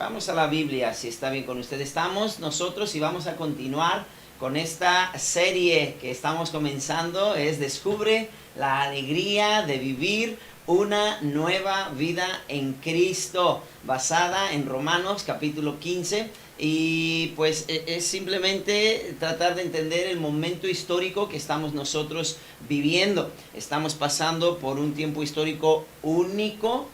Vamos a la Biblia, si está bien con ustedes. Estamos nosotros y vamos a continuar con esta serie que estamos comenzando. Es Descubre la alegría de vivir una nueva vida en Cristo, basada en Romanos capítulo 15. Y pues es simplemente tratar de entender el momento histórico que estamos nosotros viviendo. Estamos pasando por un tiempo histórico único.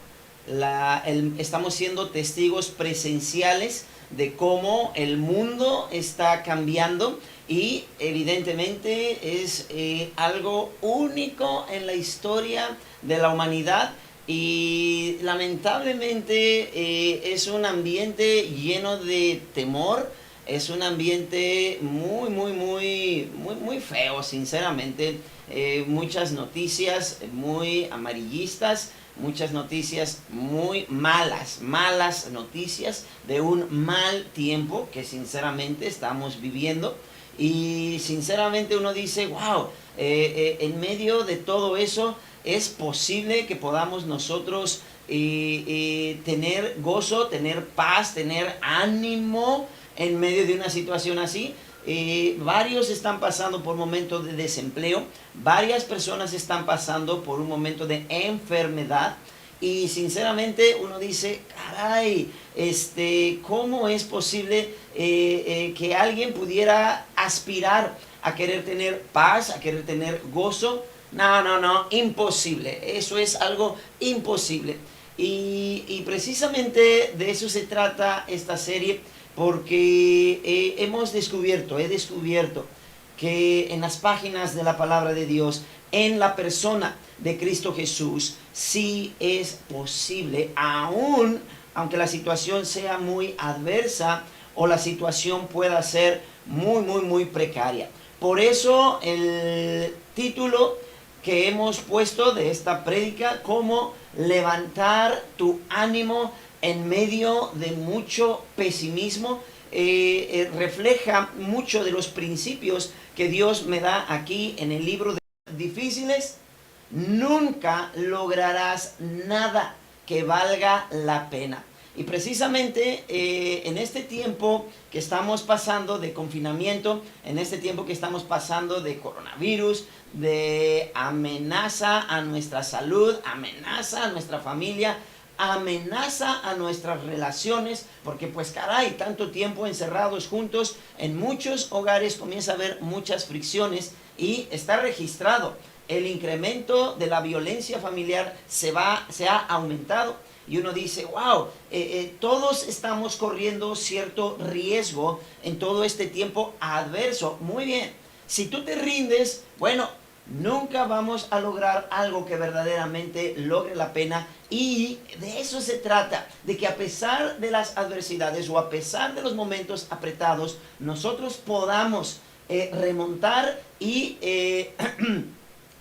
Estamos siendo testigos presenciales de cómo el mundo está cambiando y evidentemente es algo único en la historia de la humanidad y lamentablemente es un ambiente lleno de temor. Es un ambiente muy feo, sinceramente. Muchas noticias muy amarillistas, muchas noticias muy malas noticias de un mal tiempo que sinceramente estamos viviendo. Y sinceramente uno dice, wow, en medio de todo eso es posible que podamos nosotros tener gozo, tener paz, tener ánimo en medio de una situación así. Varios están pasando por momentos de desempleo, varias personas están pasando por un momento de enfermedad y sinceramente uno dice, caray, ¿cómo es posible que alguien pudiera aspirar a querer tener paz, a querer tener gozo? No, imposible, eso es algo imposible. Y precisamente de eso se trata esta serie, porque he descubierto que en las páginas de la palabra de Dios, en la persona de Cristo Jesús, sí es posible, aunque la situación sea muy adversa o la situación pueda ser muy precaria. Por eso el título que hemos puesto de esta prédica, cómo levantar tu ánimo en medio de mucho pesimismo, refleja mucho de los principios que Dios me da aquí en el libro de Difíciles. Nunca lograrás nada que valga la pena. Y precisamente en este tiempo que estamos pasando de confinamiento, en este tiempo que estamos pasando de coronavirus, de amenaza a nuestra salud, amenaza a nuestra familia, amenaza a nuestras relaciones, porque pues caray, tanto tiempo encerrados juntos, en muchos hogares comienza a haber muchas fricciones y está registrado el incremento de la violencia familiar, se ha aumentado. Y uno dice, wow, todos estamos corriendo cierto riesgo en todo este tiempo adverso. Muy bien, si tú te rindes, bueno, nunca vamos a lograr algo que verdaderamente logre la pena. Y de eso se trata, de que a pesar de las adversidades o a pesar de los momentos apretados, nosotros podamos remontar y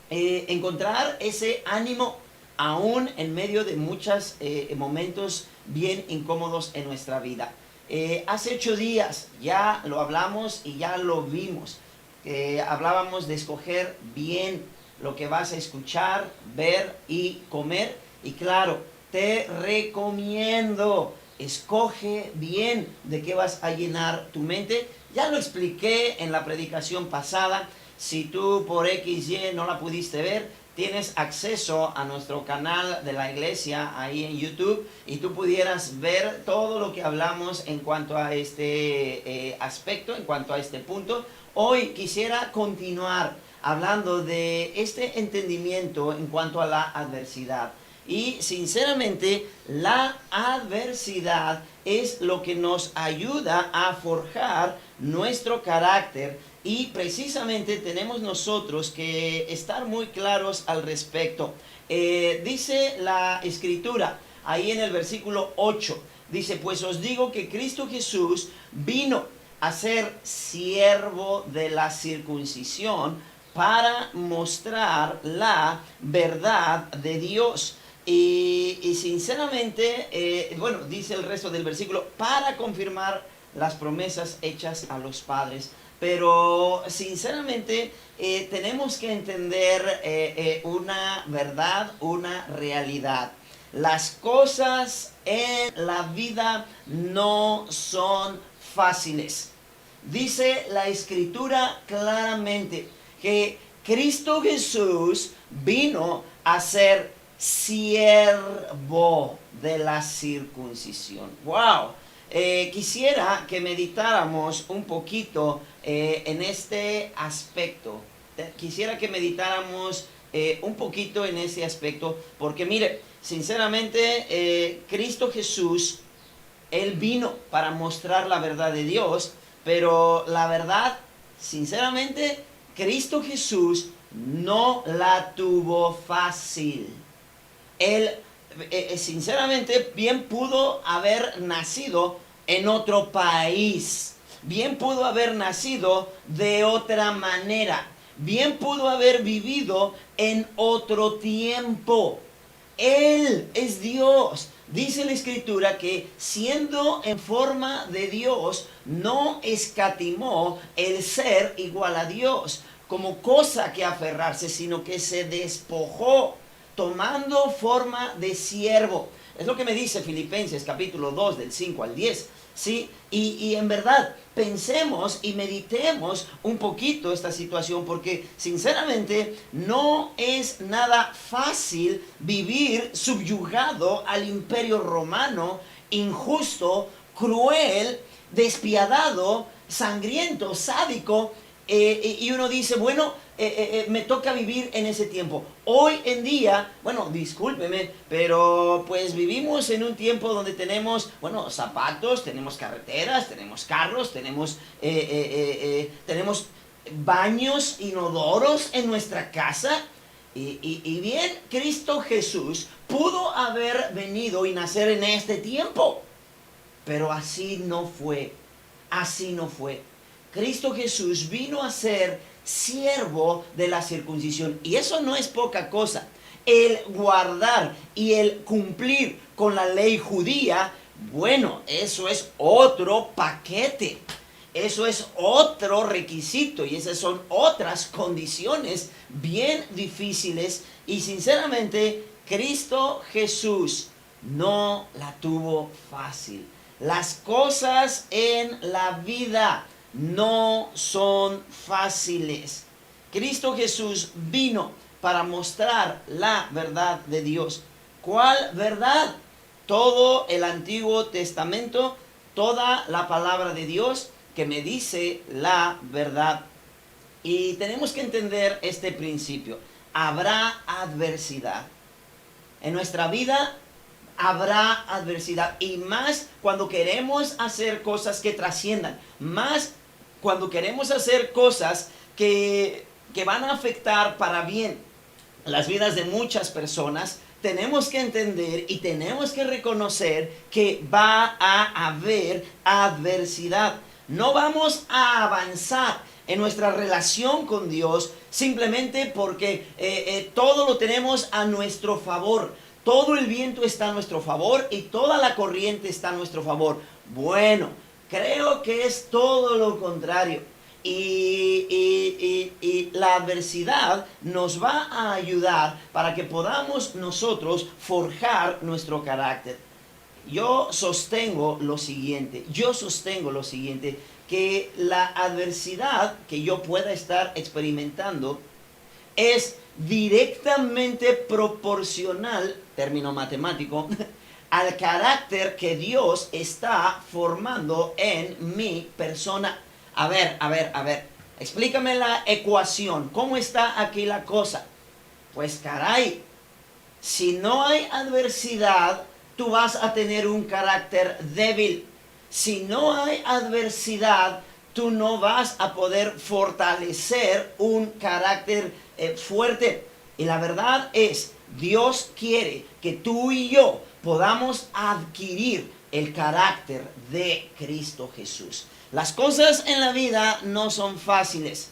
encontrar ese ánimo aún en medio de muchos momentos bien incómodos en nuestra vida. Hace 8 días ya lo hablamos y ya lo vimos. Hablábamos de escoger bien lo que vas a escuchar, ver y comer. Y claro, te recomiendo, escoge bien de qué vas a llenar tu mente. Ya lo expliqué en la predicación pasada. Si tú por XY no la pudiste ver, tienes acceso a nuestro canal de la iglesia ahí en YouTube y tú pudieras ver todo lo que hablamos en cuanto a este aspecto, en cuanto a este punto. Hoy quisiera continuar hablando de este entendimiento en cuanto a la adversidad. Y sinceramente, la adversidad es lo que nos ayuda a forjar nuestro carácter. Y precisamente tenemos nosotros que estar muy claros al respecto. Dice la Escritura, ahí en el versículo 8, dice, pues os digo que Cristo Jesús vino a ser siervo de la circuncisión para mostrar la verdad de Dios. Y sinceramente, bueno, dice el resto del versículo, para confirmar las promesas hechas a los padres. Pero sinceramente tenemos que entender una verdad, una realidad. las cosas en la vida no son fáciles. Dice la Escritura claramente que Cristo Jesús vino a ser siervo de la circuncisión. ¡Wow! Quisiera que meditáramos un poquito en este aspecto. Quisiera que meditáramos un poquito en ese aspecto, porque mire, sinceramente, Cristo Jesús, Él vino para mostrar la verdad de Dios, pero la verdad, sinceramente, Cristo Jesús no la tuvo fácil. Él, sinceramente, bien pudo haber nacido en otro país, bien pudo haber nacido de otra manera, bien pudo haber vivido en otro tiempo. Él es Dios. Dice la Escritura que siendo en forma de Dios, no escatimó el ser igual a Dios como cosa que aferrarse, sino que se despojó, tomando forma de siervo. Es lo que me dice Filipenses capítulo 2 del 5 al 10. ¿Sí? Y en verdad, pensemos y meditemos un poquito esta situación, porque sinceramente no es nada fácil vivir subyugado al imperio romano, injusto, cruel, despiadado, sangriento, sádico, y uno dice, bueno, me toca vivir en ese tiempo. Hoy en día, bueno, discúlpeme, pero pues vivimos en un tiempo donde tenemos, bueno, zapatos, tenemos carreteras, tenemos carros, tenemos baños inodoros en nuestra casa. Y bien, Cristo Jesús pudo haber venido y nacer en este tiempo, pero así no fue, así no fue. Cristo Jesús vino a ser siervo de la circuncisión. Y eso no es poca cosa. El guardar y el cumplir con la ley judía, bueno, eso es otro paquete. Eso es otro requisito y esas son otras condiciones bien difíciles. Y sinceramente, Cristo Jesús no la tuvo fácil. Las cosas en la vida no son fáciles. Cristo Jesús vino para mostrar la verdad de Dios. ¿Cuál verdad? Todo el Antiguo Testamento, toda la palabra de Dios que me dice la verdad. Y tenemos que entender este principio. Habrá adversidad. En nuestra vida habrá adversidad. Y más cuando queremos hacer cosas que trasciendan. Más cuando queremos hacer cosas que van a afectar para bien las vidas de muchas personas, tenemos que entender y tenemos que reconocer que va a haber adversidad. No vamos a avanzar en nuestra relación con Dios simplemente porque todo lo tenemos a nuestro favor. Todo el viento está a nuestro favor y toda la corriente está a nuestro favor. Bueno, creo que es todo lo contrario. Y la adversidad nos va a ayudar para que podamos nosotros forjar nuestro carácter. Yo sostengo lo siguiente, que la adversidad que yo pueda estar experimentando es directamente proporcional, término matemático, al carácter que Dios está formando en mi persona. A ver, explícame la ecuación, ¿cómo está aquí la cosa? Pues caray, si no hay adversidad, tú vas a tener un carácter débil. Si no hay adversidad, tú no vas a poder fortalecer un carácter fuerte. Y la verdad es, Dios quiere que tú y yo podamos adquirir el carácter de Cristo Jesús. Las cosas en la vida no son fáciles.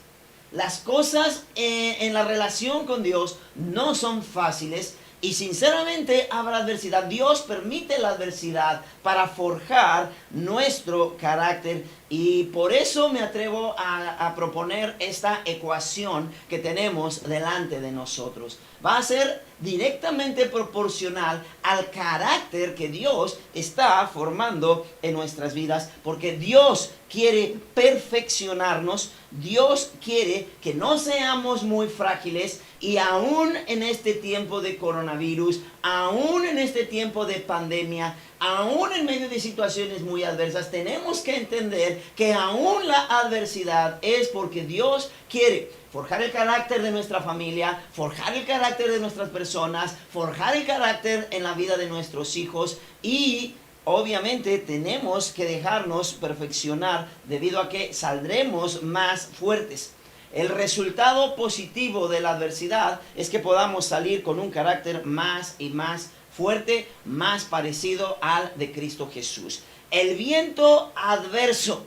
Las cosas en la relación con Dios no son fáciles. Y sinceramente habrá adversidad. Dios permite la adversidad para forjar nuestro carácter. Y por eso me atrevo a proponer esta ecuación que tenemos delante de nosotros. Va a ser directamente proporcional al carácter que Dios está formando en nuestras vidas, porque Dios quiere perfeccionarnos, Dios quiere que no seamos muy frágiles, y aún en este tiempo de coronavirus, aún en este tiempo de pandemia, aún en medio de situaciones muy adversas, tenemos que entender que aún la adversidad es porque Dios quiere forjar el carácter de nuestra familia, forjar el carácter de nuestras personas, forjar el carácter en la vida de nuestros hijos, y obviamente tenemos que dejarnos perfeccionar debido a que saldremos más fuertes. El resultado positivo de la adversidad es que podamos salir con un carácter más y más fuerte, más parecido al de Cristo Jesús. El viento adverso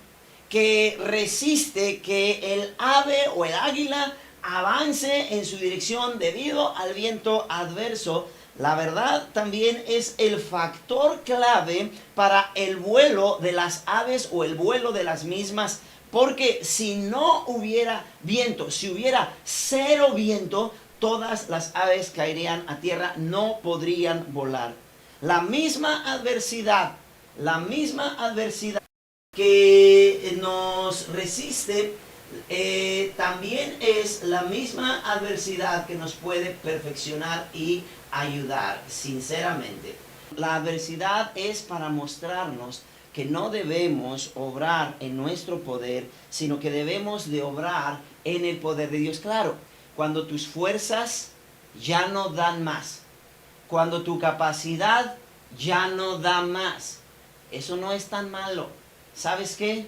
que resiste que el ave o el águila avance en su dirección debido al viento adverso, la verdad también es el factor clave para el vuelo de las aves o el vuelo de las mismas. Porque si no hubiera viento, si hubiera cero viento, todas las aves caerían a tierra, no podrían volar. La misma adversidad que nos resiste, también es la misma adversidad que nos puede perfeccionar y ayudar, sinceramente. La adversidad es para mostrarnos que no debemos obrar en nuestro poder, sino que debemos de obrar en el poder de Dios. Claro, cuando tus fuerzas ya no dan más, cuando tu capacidad ya no da más, eso no es tan malo. ¿Sabes qué?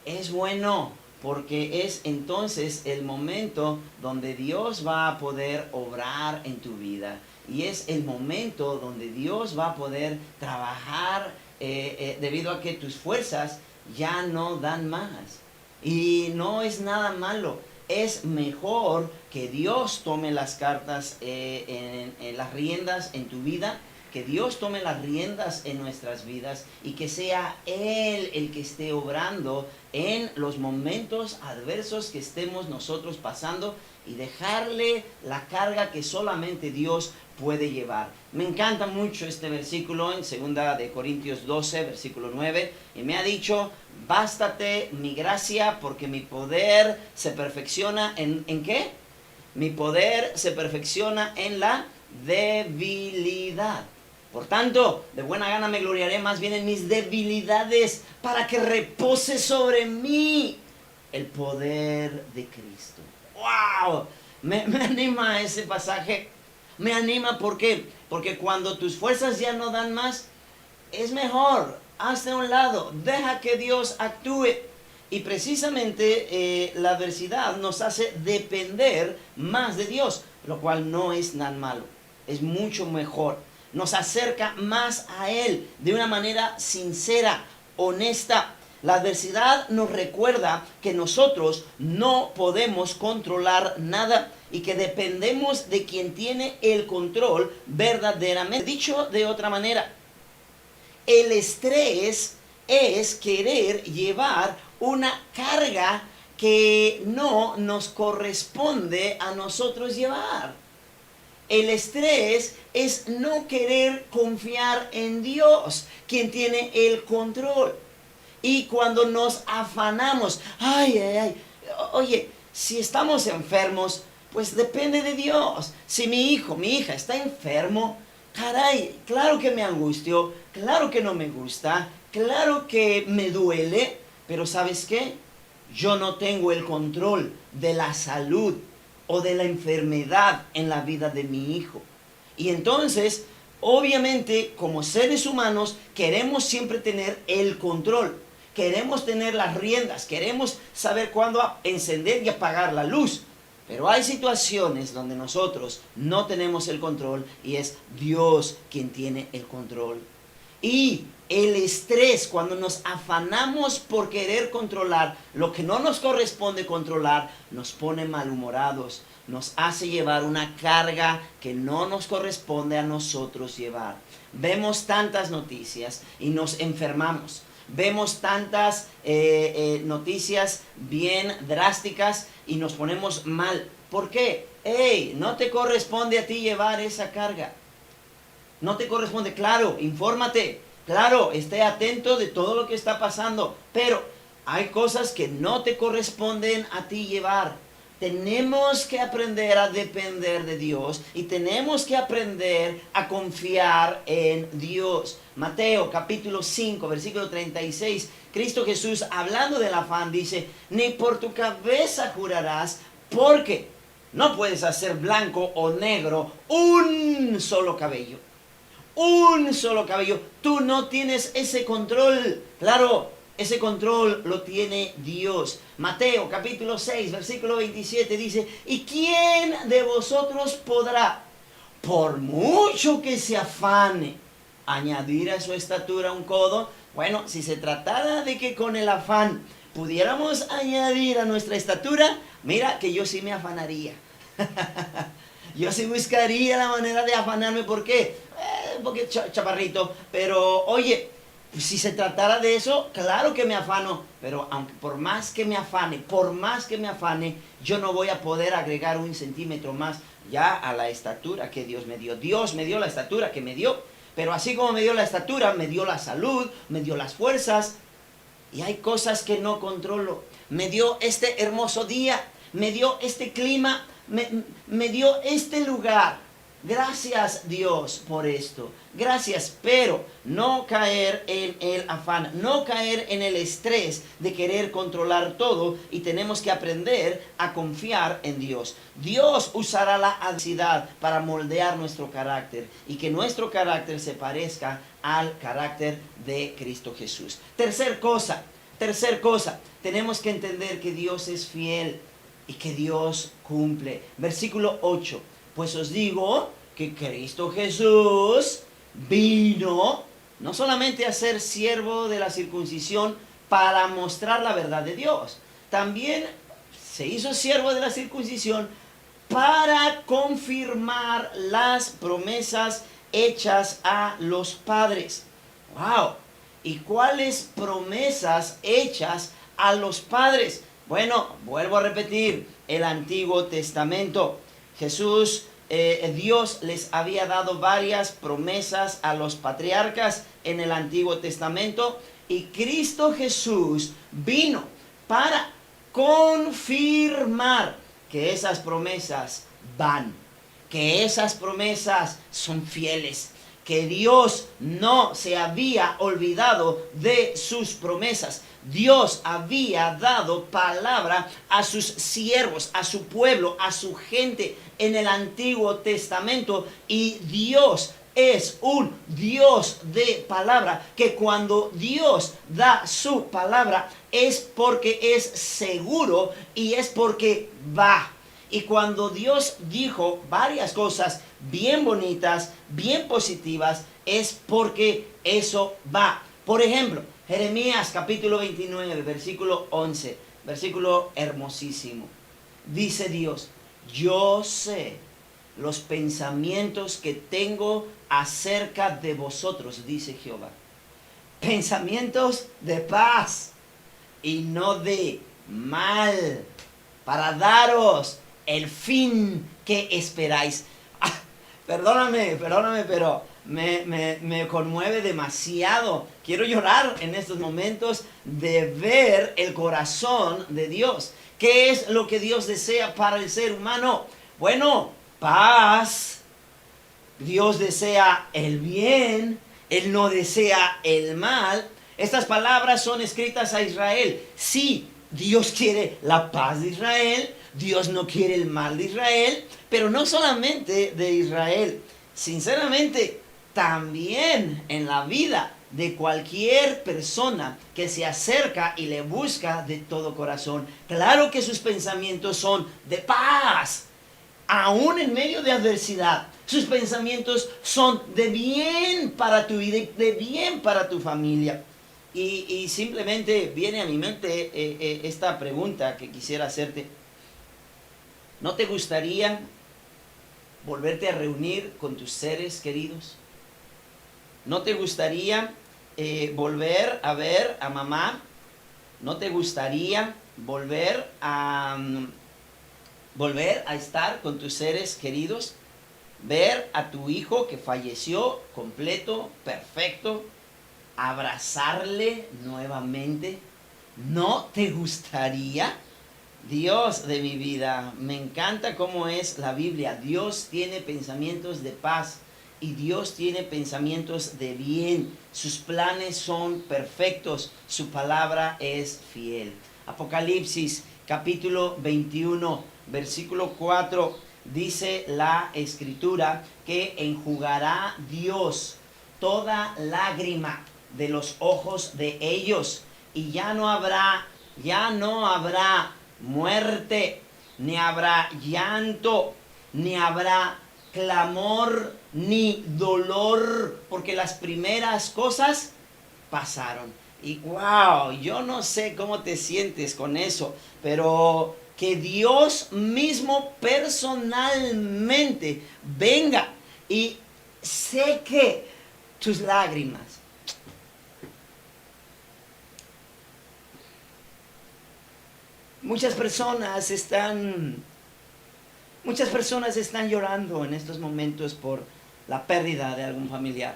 Es bueno, porque es entonces el momento donde Dios va a poder obrar en tu vida. Y es el momento donde Dios va a poder trabajar debido a que tus fuerzas ya no dan más. Y no es nada malo. Es mejor que Dios tome las cartas, en las riendas en tu vida, que Dios tome las riendas en nuestras vidas y que sea Él el que esté obrando en los momentos adversos que estemos nosotros pasando, y dejarle la carga que solamente Dios puede llevar. Me encanta mucho este versículo en 2 de Corintios 12, versículo 9, y me ha dicho: bástate mi gracia, porque mi poder se perfecciona ¿en qué? Mi poder se perfecciona en la debilidad. Por tanto, de buena gana me gloriaré más bien en mis debilidades, para que repose sobre mí el poder de Cristo. ¡Wow! Me anima ese pasaje. Me anima, ¿por qué? Porque cuando tus fuerzas ya no dan más, es mejor, hazte a un lado, deja que Dios actúe. Y precisamente la adversidad nos hace depender más de Dios, lo cual no es tan malo, es mucho mejor. Nos acerca más a Él de una manera sincera, honesta. La adversidad nos recuerda que nosotros no podemos controlar nada y que dependemos de quien tiene el control verdaderamente. Dicho de otra manera, el estrés es querer llevar una carga que no nos corresponde a nosotros llevar. El estrés es no querer confiar en Dios, quien tiene el control. Y cuando nos afanamos, oye, si estamos enfermos, pues depende de Dios. Si mi hijo, mi hija está enfermo, caray, claro que me angustio, claro que no me gusta, claro que me duele, pero ¿sabes qué? Yo no tengo el control de la salud o de la enfermedad en la vida de mi hijo. Y entonces, obviamente, como seres humanos, queremos siempre tener el control. Queremos tener las riendas, queremos saber cuándo encender y apagar la luz. Pero hay situaciones donde nosotros no tenemos el control y es Dios quien tiene el control. Y el estrés, cuando nos afanamos por querer controlar lo que no nos corresponde controlar, nos pone malhumorados, nos hace llevar una carga que no nos corresponde a nosotros llevar. Vemos tantas noticias y nos enfermamos. Vemos tantas noticias bien drásticas y nos ponemos mal. ¿Por qué? hey, no te corresponde a ti llevar esa carga. No te corresponde. Claro, infórmate. Claro, esté atento de todo lo que está pasando. Pero hay cosas que no te corresponden a ti llevar. Tenemos que aprender a depender de Dios y tenemos que aprender a confiar en Dios. Mateo capítulo 5, versículo 36. Cristo Jesús, hablando del afán, dice, ni por tu cabeza jurarás, porque no puedes hacer blanco o negro un solo cabello. Un solo cabello. Tú no tienes ese control. Claro, ese control lo tiene Dios. Mateo capítulo 6, versículo 27 dice, ¿y quién de vosotros podrá, por mucho que se afane, añadir a su estatura un codo? Bueno, si se tratara de que con el afán pudiéramos añadir a nuestra estatura, mira que yo sí me afanaría. Yo sí buscaría la manera de afanarme. ¿Por qué? Un poquito chaparrito. Pero oye, si se tratara de eso, claro que me afano. Pero aunque por más que me afane, yo no voy a poder agregar un centímetro más ya a la estatura que Dios me dio. Dios me dio la estatura que me dio. Pero así como me dio la estatura, me dio la salud, me dio las fuerzas. Y hay cosas que no controlo. Me dio este hermoso día, me dio este clima, me dio este lugar. Gracias Dios por esto. Gracias, pero no caer en el afán, no caer en el estrés de querer controlar todo, y tenemos que aprender a confiar en Dios. Dios usará la adversidad para moldear nuestro carácter y que nuestro carácter se parezca al carácter de Cristo Jesús. Tercer cosa, tenemos que entender que Dios es fiel y que Dios cumple. Versículo 8. Pues os digo que Cristo Jesús vino no solamente a ser siervo de la circuncisión para mostrar la verdad de Dios, también se hizo siervo de la circuncisión para confirmar las promesas hechas a los padres. ¡Wow! ¿Y cuáles promesas hechas a los padres? Bueno, vuelvo a repetir, el Antiguo Testamento. Dios les había dado varias promesas a los patriarcas en el Antiguo Testamento, y Cristo Jesús vino para confirmar que esas promesas van, que esas promesas son fieles, que Dios no se había olvidado de sus promesas. Dios había dado palabra a sus siervos, a su pueblo, a su gente en el Antiguo Testamento, y Dios es un Dios de palabra, que cuando Dios da su palabra es porque es seguro y es porque va. Y cuando Dios dijo varias cosas bien bonitas, bien positivas, es porque eso va. Por ejemplo, Jeremías capítulo 29, versículo 11, versículo hermosísimo. Dice Dios, yo sé los pensamientos que tengo acerca de vosotros, dice Jehová. Pensamientos de paz y no de mal, para daros el fin que esperáis. Perdóname, pero me conmueve demasiado. Quiero llorar en estos momentos de ver el corazón de Dios. ¿Qué es lo que Dios desea para el ser humano? Bueno, paz. Dios desea el bien. Él no desea el mal. Estas palabras son escritas a Israel. Sí, Dios quiere la paz de Israel. Dios no quiere el mal de Israel, pero no solamente de Israel. Sinceramente, también en la vida de cualquier persona que se acerca y le busca de todo corazón. Claro que sus pensamientos son de paz, aún en medio de adversidad. Sus pensamientos son de bien para tu vida, de bien para tu familia. Y simplemente viene a mi mente esta pregunta que quisiera hacerte. ¿No te gustaría volverte a reunir con tus seres queridos? ¿No te gustaría volver a ver a mamá? ¿No te gustaría volver a volver a estar con tus seres queridos, ver a tu hijo que falleció completo, perfecto, abrazarle nuevamente. ¿No te gustaría? Dios de mi vida, me encanta cómo es la Biblia. Dios tiene pensamientos de paz y Dios tiene pensamientos de bien. Sus planes son perfectos, su palabra es fiel. Apocalipsis capítulo 21, versículo 4, dice la escritura que enjugará Dios toda lágrima de los ojos de ellos, y ya no habrá muerte, ni habrá llanto, ni habrá clamor, ni dolor, porque las primeras cosas pasaron. Y wow, yo no sé cómo te sientes con eso, pero que Dios mismo personalmente venga y seque tus lágrimas. Muchas personas están llorando en estos momentos por la pérdida de algún familiar.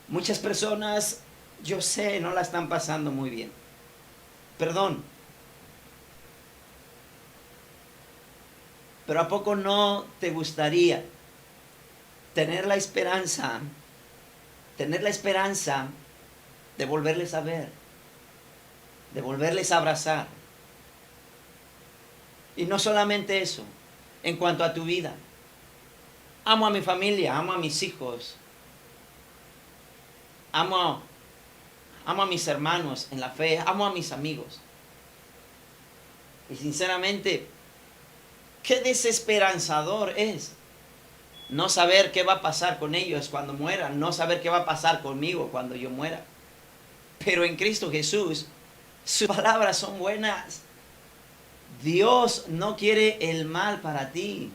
Muchas personas, yo sé, no la están pasando muy bien. Perdón. Pero ¿a poco no te gustaría tener la esperanza de volverles a ver, de volverles a abrazar? Y no solamente eso, en cuanto a tu vida. Amo a mi familia, amo a mis hijos, amo a mis hermanos en la fe, amo a mis amigos. Y sinceramente, qué desesperanzador es no saber qué va a pasar con ellos cuando mueran, no saber qué va a pasar conmigo cuando yo muera. Pero en Cristo Jesús, sus palabras son buenas. Dios no quiere el mal para ti.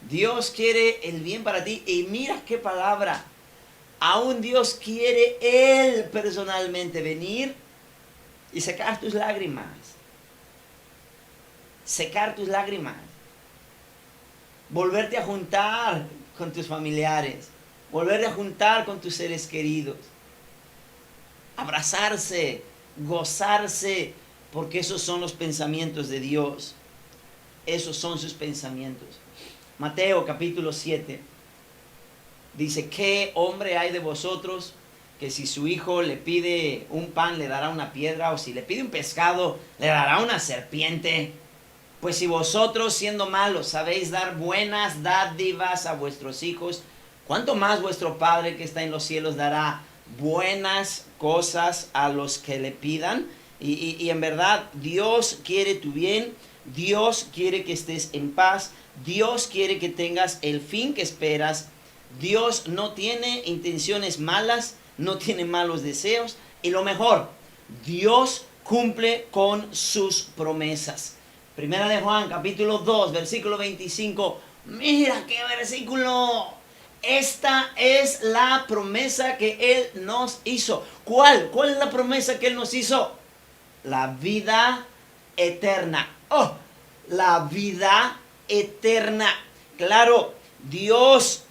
Dios quiere el bien para ti. Y mira qué palabra. Aún Dios quiere Él personalmente venir y secar tus lágrimas. Secar tus lágrimas. Volverte a juntar con tus familiares. Volverte a juntar con tus seres queridos. Abrazarse, gozarse, porque esos son los pensamientos de Dios. Esos son sus pensamientos. Mateo capítulo 7 dice: ¿qué hombre hay de vosotros que si su hijo le pide un pan le dará una piedra, o si le pide un pescado le dará una serpiente? Pues si vosotros, siendo malos, sabéis dar buenas dádivas a vuestros hijos, ¿cuánto más vuestro Padre que está en los cielos dará buenas cosas a los que le pidan? Y en verdad, Dios quiere tu bien. Dios quiere que estés en paz. Dios quiere que tengas el fin que esperas. Dios no tiene intenciones malas, no tiene malos deseos. Y lo mejor, Dios cumple con sus promesas. Primera de Juan, capítulo 2, versículo 25. Mira qué versículo. Esta es la promesa que Él nos hizo. ¿Cuál? ¿Cuál es la promesa que Él nos hizo? La vida eterna. Oh, la vida eterna. Claro, Dios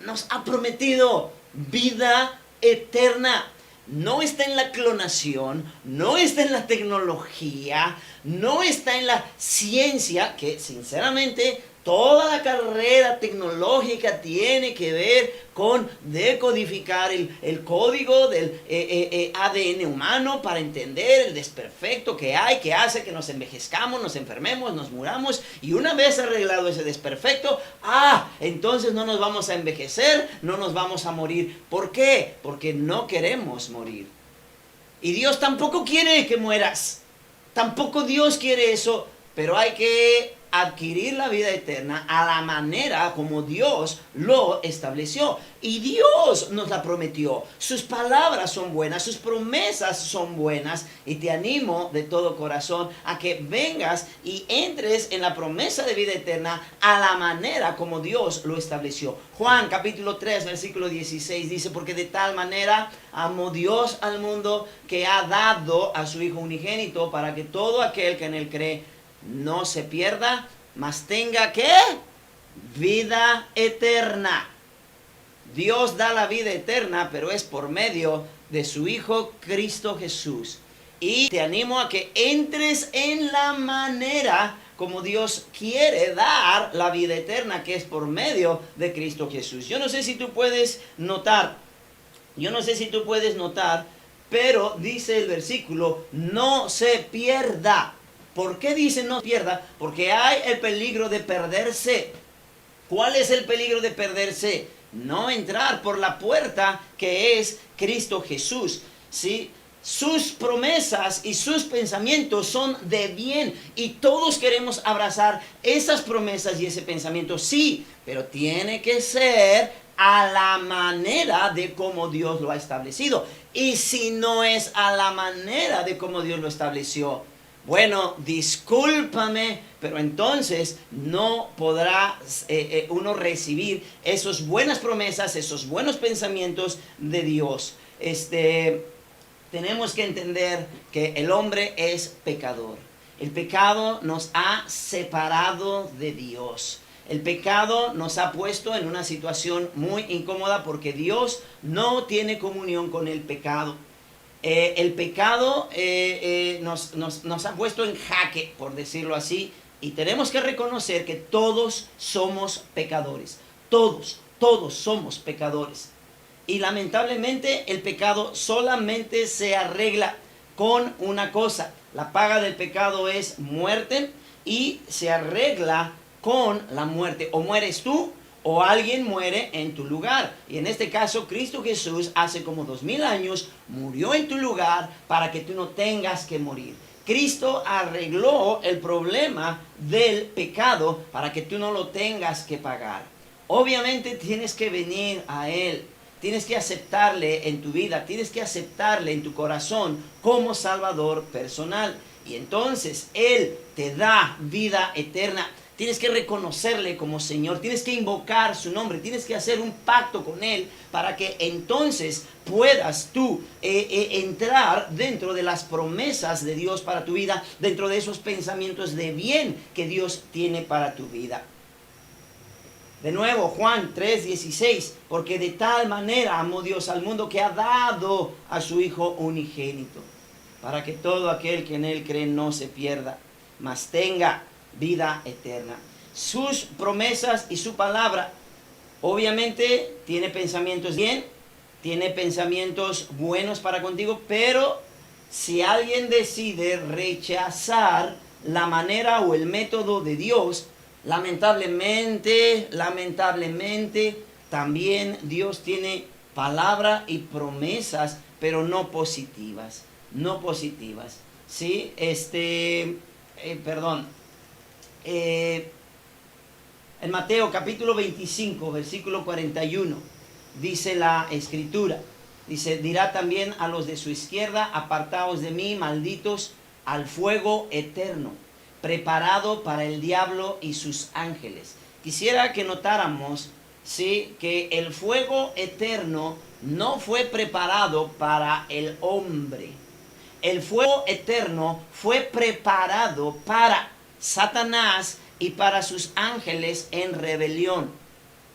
nos ha prometido vida eterna. No está en la clonación, no está en la tecnología, no está en la ciencia, que sinceramente toda la carrera tecnológica tiene que ver con decodificar el código del ADN humano para entender el desperfecto que hay, que hace que nos envejezcamos, nos enfermemos, nos muramos. Y una vez arreglado ese desperfecto, entonces no nos vamos a envejecer, no nos vamos a morir. ¿Por qué? Porque no queremos morir. Y Dios tampoco quiere que mueras. Tampoco Dios quiere eso, pero hay que adquirir la vida eterna a la manera como Dios lo estableció. Y Dios nos la prometió. Sus palabras son buenas, sus promesas son buenas. Y te animo de todo corazón a que vengas y entres en la promesa de vida eterna a la manera como Dios lo estableció. Juan capítulo 3 versículo 16 dice: porque de tal manera amó Dios al mundo que ha dado a su Hijo unigénito, para que todo aquel que en él cree no se pierda, mas tenga ¿qué? Vida eterna. Dios da la vida eterna, pero es por medio de su Hijo Cristo Jesús. Y te animo a que entres en la manera como Dios quiere dar la vida eterna, que es por medio de Cristo Jesús. Yo no sé si tú puedes notar, pero dice el versículo: no se pierda. ¿Por qué dice no pierda? Porque hay el peligro de perderse. ¿Cuál es el peligro de perderse? No entrar por la puerta que es Cristo Jesús, ¿sí? Sus promesas y sus pensamientos son de bien, y todos queremos abrazar esas promesas y ese pensamiento, sí, pero tiene que ser a la manera de cómo Dios lo ha establecido. Y si no es a la manera de cómo Dios lo estableció, bueno, discúlpame, pero entonces no podrá uno recibir esas buenas promesas, esos buenos pensamientos de Dios. Tenemos que entender que el hombre es pecador. El pecado nos ha separado de Dios. El pecado nos ha puesto en una situación muy incómoda, porque Dios no tiene comunión con el pecado. El pecado nos ha puesto en jaque, por decirlo así, y tenemos que reconocer que todos somos pecadores. Todos somos pecadores. Y lamentablemente el pecado solamente se arregla con una cosa: la paga del pecado es muerte, y se arregla con la muerte. O mueres tú, o alguien muere en tu lugar. Y en este caso, Cristo Jesús hace como 2000 años murió en tu lugar para que tú no tengas que morir. Cristo arregló el problema del pecado para que tú no lo tengas que pagar. Obviamente tienes que venir a Él. Tienes que aceptarle en tu vida, tienes que aceptarle en tu corazón como Salvador personal. Y entonces Él te da vida eterna. Tienes que reconocerle como Señor, tienes que invocar su nombre, tienes que hacer un pacto con Él para que entonces puedas tú entrar dentro de las promesas de Dios para tu vida, dentro de esos pensamientos de bien que Dios tiene para tu vida. De nuevo, Juan 3:16, porque de tal manera amó Dios al mundo que ha dado a su Hijo unigénito, para que todo aquel que en Él cree no se pierda, mas tenga vida eterna. Sus promesas y su palabra, obviamente, tiene pensamientos bien, tiene pensamientos buenos para contigo, pero si alguien decide rechazar la manera o el método de Dios, lamentablemente, también Dios tiene palabra y promesas, pero no positivas, ¿sí? En Mateo capítulo 25, versículo 41, dice la Escritura, dice: dirá también a los de su izquierda: apartaos de mí, malditos, al fuego eterno, preparado para el diablo y sus ángeles. Quisiera que notáramos, ¿sí?, que el fuego eterno no fue preparado para el hombre. El fuego eterno fue preparado para Satanás y para sus ángeles en rebelión.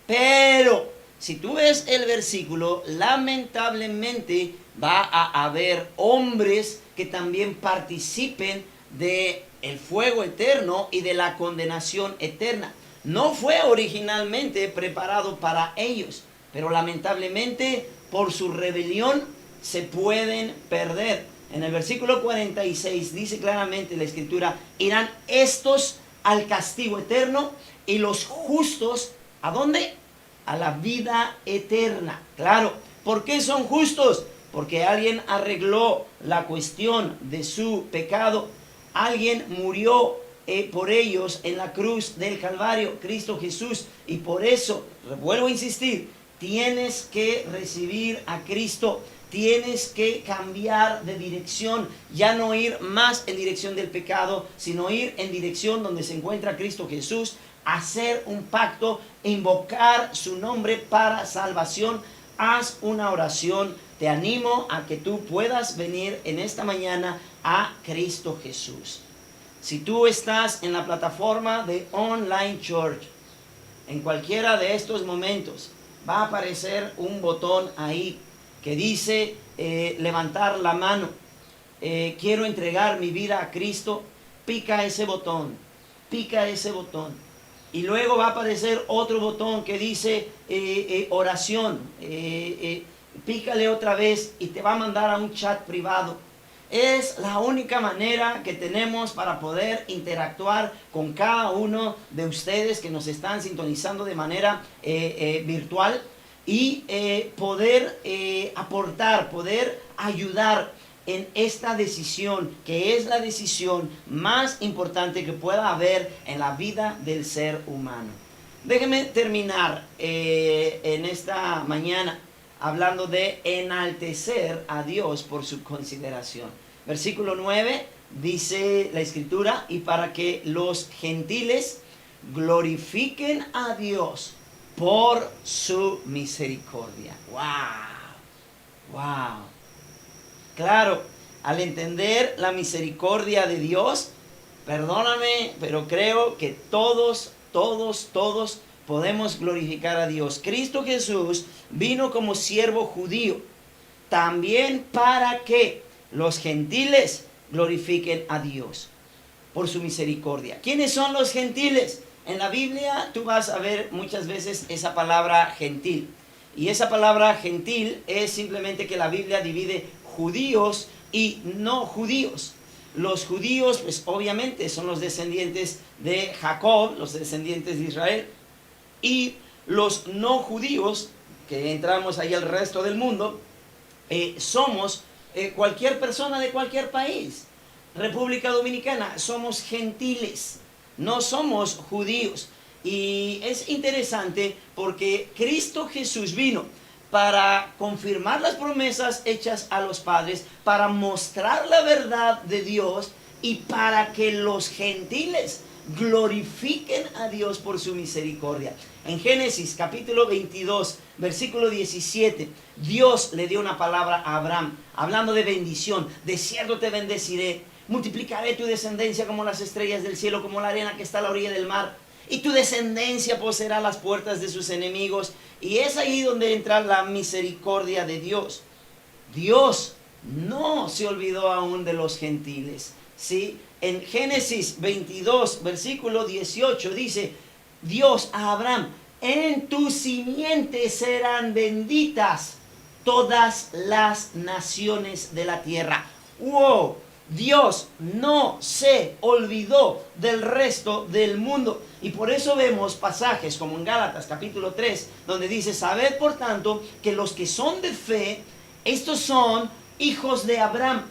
Pero si tú ves el versículo, lamentablemente va a haber hombres que también participen de el fuego eterno y de la condenación eterna. No fue originalmente preparado para ellos, pero lamentablemente por su rebelión se pueden perder. En el versículo 46 dice claramente la Escritura: irán estos al castigo eterno y los justos, ¿a dónde? A la vida eterna. Claro, ¿por qué son justos? Porque alguien arregló la cuestión de su pecado. Alguien murió por ellos en la cruz del Calvario, Cristo Jesús. Y por eso, vuelvo a insistir, tienes que recibir a Cristo. Tienes que cambiar de dirección, ya no ir más en dirección del pecado, sino ir en dirección donde se encuentra Cristo Jesús, hacer un pacto, invocar su nombre para salvación. Haz una oración. Te animo a que tú puedas venir en esta mañana a Cristo Jesús. Si tú estás en la plataforma de Online Church, en cualquiera de estos momentos, va a aparecer un botón ahí que dice levantar la mano. Quiero entregar mi vida a Cristo. Pica ese botón. Pica ese botón. Y luego va a aparecer otro botón que dice oración. Pícale otra vez y te va a mandar a un chat privado. Es la única manera que tenemos para poder interactuar con cada uno de ustedes que nos están sintonizando de manera virtual y poder aportar, poder ayudar en esta decisión, que es la decisión más importante que pueda haber en la vida del ser humano. Déjenme terminar en esta mañana hablando de enaltecer a Dios por su consideración. Versículo 9 dice la Escritura: y para que los gentiles glorifiquen a Dios por su misericordia. ¡Wow! ¡Wow! Claro, al entender la misericordia de Dios, perdóname, pero creo que todos podemos glorificar a Dios. Cristo Jesús vino como siervo judío, también para que los gentiles glorifiquen a Dios por su misericordia. ¿Quiénes son los gentiles? En la Biblia tú vas a ver muchas veces esa palabra gentil. Y esa palabra gentil es simplemente que la Biblia divide judíos y no judíos. Los judíos, pues obviamente son los descendientes de Jacob, los descendientes de Israel. Y los no judíos, que entramos ahí al resto del mundo, somos cualquier persona de cualquier país. República Dominicana, somos gentiles, no somos judíos. Y es interesante porque Cristo Jesús vino para confirmar las promesas hechas a los padres, para mostrar la verdad de Dios y para que los gentiles glorifiquen a Dios por su misericordia. En Génesis capítulo 22, versículo 17, Dios le dio una palabra a Abraham, hablando de bendición. De cierto te bendeciré, multiplicaré tu descendencia como las estrellas del cielo, como la arena que está a la orilla del mar. Y tu descendencia poseerá las puertas de sus enemigos. Y es ahí donde entra la misericordia de Dios. Dios no se olvidó aún de los gentiles, ¿sí? En Génesis 22, versículo 18 dice Dios a Abraham: en tu simiente serán benditas todas las naciones de la tierra. ¡Wow! Dios no se olvidó del resto del mundo. Y por eso vemos pasajes como en Gálatas capítulo 3, donde dice: sabed por tanto que los que son de fe, estos son hijos de Abraham.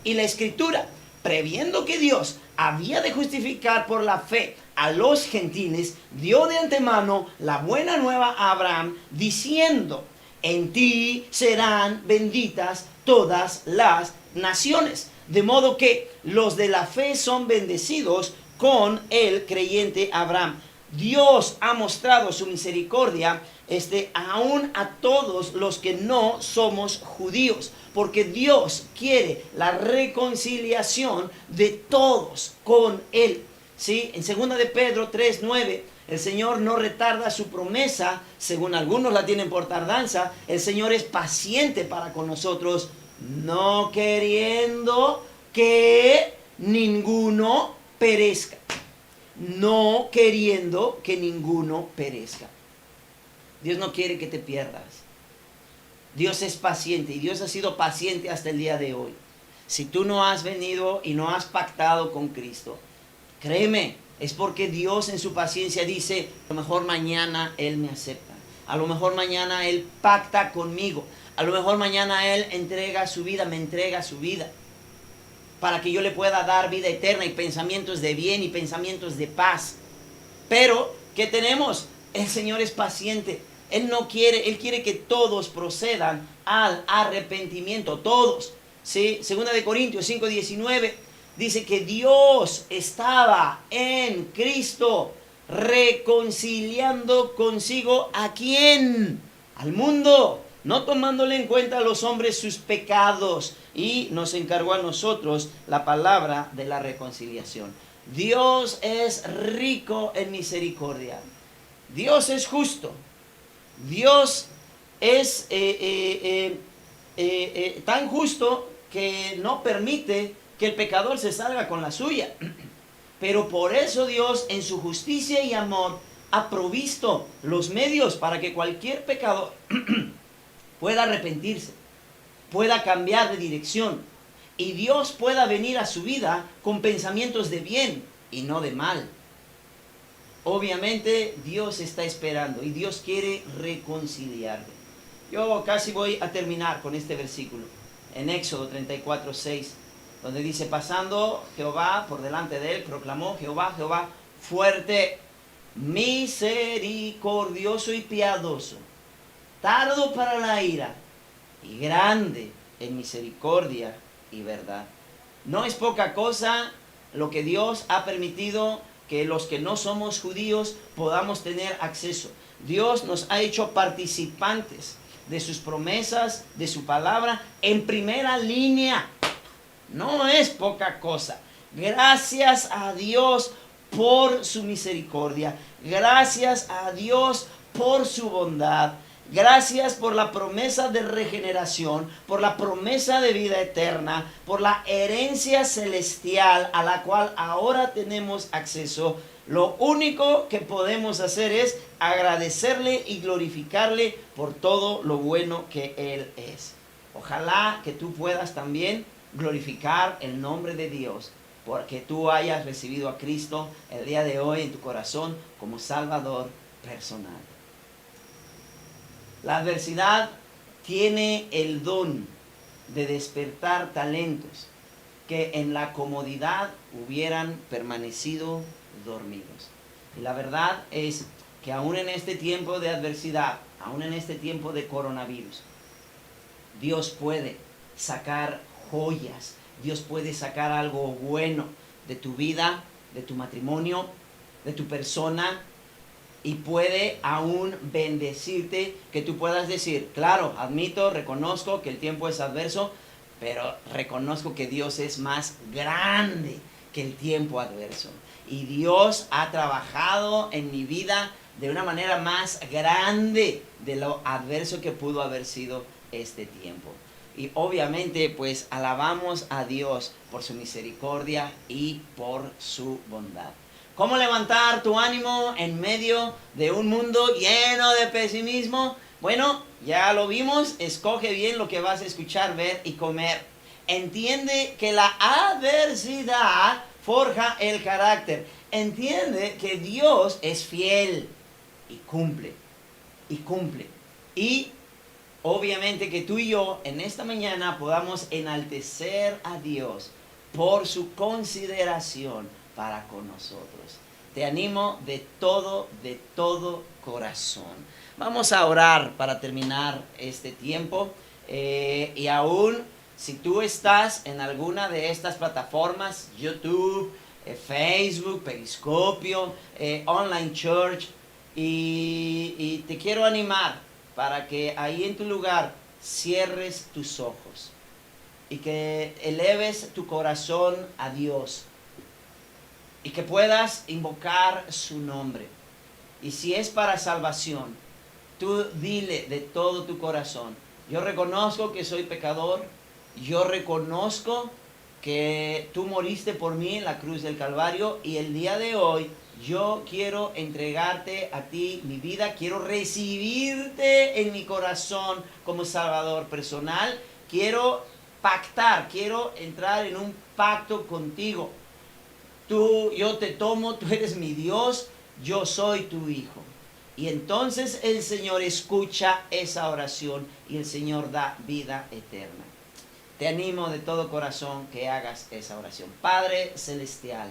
Y la Escritura, previendo que Dios había de justificar por la fe a los gentiles, dio de antemano la buena nueva a Abraham, diciendo: en ti serán benditas todas las naciones. De modo que los de la fe son bendecidos con el creyente Abraham. Dios ha mostrado su misericordia aún a todos los que no somos judíos, porque Dios quiere la reconciliación de todos con Él. ¿Sí? En 2 de Pedro 3:9, el Señor no retarda su promesa, según algunos la tienen por tardanza. El Señor es paciente para con nosotros, no queriendo que ninguno perezca. No queriendo que ninguno perezca. Dios no quiere que te pierdas. Dios es paciente y Dios ha sido paciente hasta el día de hoy. Si tú no has venido y no has pactado con Cristo, créeme, es porque Dios en su paciencia dice: a lo mejor mañana Él me acepta. A lo mejor mañana Él pacta conmigo. A lo mejor mañana Él entrega su vida, me entrega su vida. para que yo le pueda dar vida eterna y pensamientos de bien y pensamientos de paz. Pero, ¿qué tenemos? El Señor es paciente. Él no quiere, Él quiere que todos procedan al arrepentimiento, todos. ¿Sí? Segunda de Corintios 5:19 dice que Dios estaba en Cristo reconciliando consigo ¿a quién? Al mundo, no tomándole en cuenta a los hombres sus pecados, y nos encargó a nosotros la palabra de la reconciliación. Dios es rico en misericordia. Dios es justo. Dios es tan justo que no permite que el pecador se salga con la suya. Pero por eso Dios, en su justicia y amor, ha provisto los medios para que cualquier pecador pueda arrepentirse, pueda cambiar de dirección, y Dios pueda venir a su vida con pensamientos de bien y no de mal. Obviamente Dios está esperando y Dios quiere reconciliarte. Yo casi voy a terminar con este versículo, en Éxodo 34:6, donde dice: pasando Jehová por delante de él, proclamó Jehová, Jehová, fuerte, misericordioso y piadoso, tardo para la ira y grande en misericordia y verdad. No es poca cosa lo que Dios ha permitido que los que no somos judíos podamos tener acceso. Dios nos ha hecho participantes de sus promesas, de su palabra, en primera línea. No es poca cosa. Gracias a Dios por su misericordia. Gracias a Dios por su bondad. Gracias por la promesa de regeneración, por la promesa de vida eterna, por la herencia celestial a la cual ahora tenemos acceso. Lo único que podemos hacer es agradecerle y glorificarle por todo lo bueno que Él es. Ojalá que tú puedas también glorificar el nombre de Dios, porque tú hayas recibido a Cristo el día de hoy en tu corazón como Salvador personal. La adversidad tiene el don de despertar talentos que en la comodidad hubieran permanecido dormidos. Y la verdad es que aún en este tiempo de adversidad, aún en este tiempo de coronavirus, Dios puede sacar joyas, Dios puede sacar algo bueno de tu vida, de tu matrimonio, de tu persona, y puede aún bendecirte, que tú puedas decir: claro, admito, reconozco que el tiempo es adverso, pero reconozco que Dios es más grande que el tiempo adverso. Y Dios ha trabajado en mi vida de una manera más grande de lo adverso que pudo haber sido este tiempo. Y obviamente pues alabamos a Dios por su misericordia y por su bondad. ¿Cómo levantar tu ánimo en medio de un mundo lleno de pesimismo? Bueno, ya lo vimos. Escoge bien lo que vas a escuchar, ver y comer. Entiende que la adversidad forja el carácter. Entiende que Dios es fiel y cumple. Y cumple. Y obviamente que tú y yo en esta mañana podamos enaltecer a Dios por su consideración para con nosotros. Te animo de todo corazón. Vamos a orar para terminar este tiempo. Y aún si tú estás en alguna de estas plataformas, YouTube, Facebook, Periscopio, Online Church, y te quiero animar para que ahí en tu lugar cierres tus ojos y que eleves tu corazón a Dios y que puedas invocar su nombre. Y si es para salvación, tú dile de todo tu corazón: yo reconozco que soy pecador, yo reconozco que tú moriste por mí en la cruz del Calvario, y el día de hoy yo quiero entregarte a ti mi vida, quiero recibirte en mi corazón como Salvador personal, quiero pactar, quiero entrar en un pacto contigo. Yo te tomo, tú eres mi Dios, yo soy tu hijo. Y entonces el Señor escucha esa oración y el Señor da vida eterna. te animo de todo corazón que hagas esa oración. Padre Celestial,